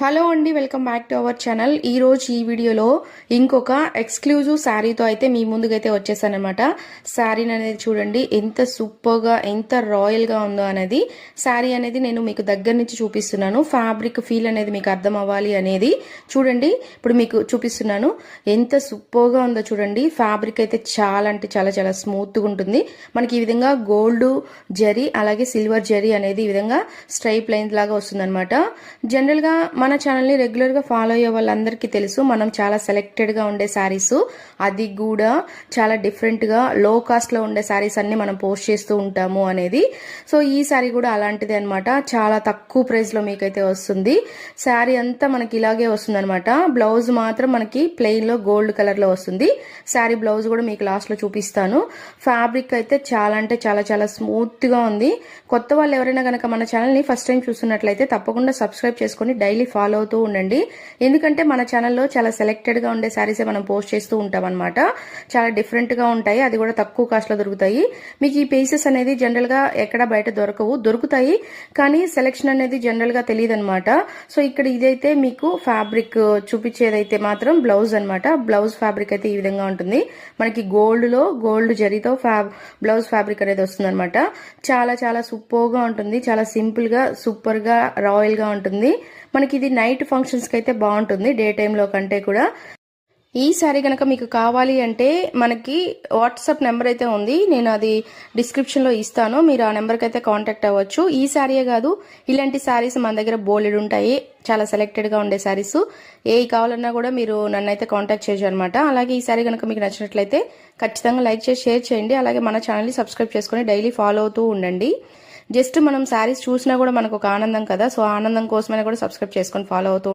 Hello అండి, welcome back to our channel. ఈరోజు ఈ వీడియోలో ఇంకొక ఎక్స్క్లూజివ్ శారీతో అయితే మీ ముందుకైతే వచ్చేసానమాట. శారీని అనేది చూడండి ఎంత సూపర్గా, ఎంత రాయల్గా ఉందో అనేది. శారీ అనేది నేను మీకు దగ్గర నుంచి చూపిస్తున్నాను. ఫ్యాబ్రిక్ ఫీల్ అనేది మీకు అర్థం అవ్వాలి అనేది చూడండి. ఇప్పుడు మీకు చూపిస్తున్నాను ఎంత సూపర్గా ఉందో చూడండి. ఫ్యాబ్రిక్ అయితే చాలా అంటే చాలా చాలా స్మూత్గా ఉంటుంది. మనకి ఈ విధంగా గోల్డ్ జరీ అలాగే సిల్వర్ జరీ అనేది ఈ విధంగా స్ట్రైప్ లైన్ లాగా వస్తుందన్నమాట. జనరల్గా మన ఛానల్ని రెగ్యులర్గా ఫాలో అయ్యే వాళ్ళందరికీ తెలుసు, మనం చాలా సెలెక్టెడ్గా ఉండే శారీస్, అది కూడా చాలా డిఫరెంట్గా లో కాస్ట్లో ఉండే శారీస్ అన్ని మనం పోస్ట్ చేస్తూ ఉంటాము అనేది. సో ఈ శారీ కూడా అలాంటిదే అనమాట. చాలా తక్కువ ప్రైస్లో మీకైతే వస్తుంది. శారీ అంతా మనకి ఇలాగే వస్తుంది అనమాట. బ్లౌజ్ మాత్రం మనకి ప్లెయిన్లో గోల్డ్ కలర్లో వస్తుంది. శారీ బ్లౌజ్ కూడా మీకు లాస్ట్లో చూపిస్తాను. ఫ్యాబ్రిక్ అయితే చాలా అంటే చాలా చాలా స్మూత్గా ఉంది. కొత్త వాళ్ళు ఎవరైనా కనుక మన ఛానల్ని ఫస్ట్ టైం చూస్తున్నట్లయితే తప్పకుండా సబ్స్క్రైబ్ చేసుకొని డైలీ ఫాలో అవుతూ ఉండండి. ఎందుకంటే మన ఛానల్లో చాలా సెలెక్టెడ్గా ఉండే శారీసే మనం పోస్ట్ చేస్తూ ఉంటాం అనమాట. చాలా డిఫరెంట్గా ఉంటాయి, అది కూడా తక్కువ కాస్ట్లో దొరుకుతాయి. మీకు ఈ పీసెస్ అనేది జనరల్గా ఎక్కడ బయట దొరుకుతాయి, కానీ సెలెక్షన్ అనేది జనరల్గా తెలియదు అనమాట. సో ఇక్కడ ఇదైతే మీకు ఫ్యాబ్రిక్ చూపించేదైతే మాత్రం బ్లౌజ్ అనమాట. బ్లౌజ్ ఫ్యాబ్రిక్ అయితే ఈ విధంగా ఉంటుంది. మనకి గోల్డ్ జరీతో బ్లౌజ్ ఫ్యాబ్రిక్ అనేది వస్తుంది అనమాట. చాలా చాలా సూపర్గా ఉంటుంది. చాలా సింపుల్గా సూపర్గా రాయల్గా ఉంటుంది. మనకి ఇది నైట్ ఫంక్షన్స్కి అయితే బాగుంటుంది, డే టైంలో కంటే కూడా. ఈ శారీ కనుక మీకు కావాలి అంటే మనకి వాట్సాప్ నెంబర్ అయితే ఉంది, నేను అది డిస్క్రిప్షన్లో ఇస్తాను. మీరు ఆ నెంబర్కి అయితే కాంటాక్ట్ అవ్వచ్చు. ఈ శారీయే కాదు, ఇలాంటి శారీస్ మన దగ్గర బోలెడు ఉంటాయి. చాలా సెలెక్టెడ్గా ఉండే శారీస్ ఏ కావాలన్నా కూడా మీరు నన్ను అయితే కాంటాక్ట్ చేయొచ్చు అనమాట. అలాగే ఈ శారీ కనుక మీకు నచ్చినట్లయితే ఖచ్చితంగా లైక్ చేసి షేర్ చేయండి. అలాగే మన ఛానల్ని సబ్స్క్రైబ్ చేసుకొని డైలీ ఫాలో అవుతూ ఉండండి. జస్ట్ మనం శారీస్ చూసినా కూడా మనకు ఒక ఆనందం కదా, సో ఆనందం కోసమైనా కూడా సబ్స్క్రైబ్ చేసుకొని ఫాలో అవుతూ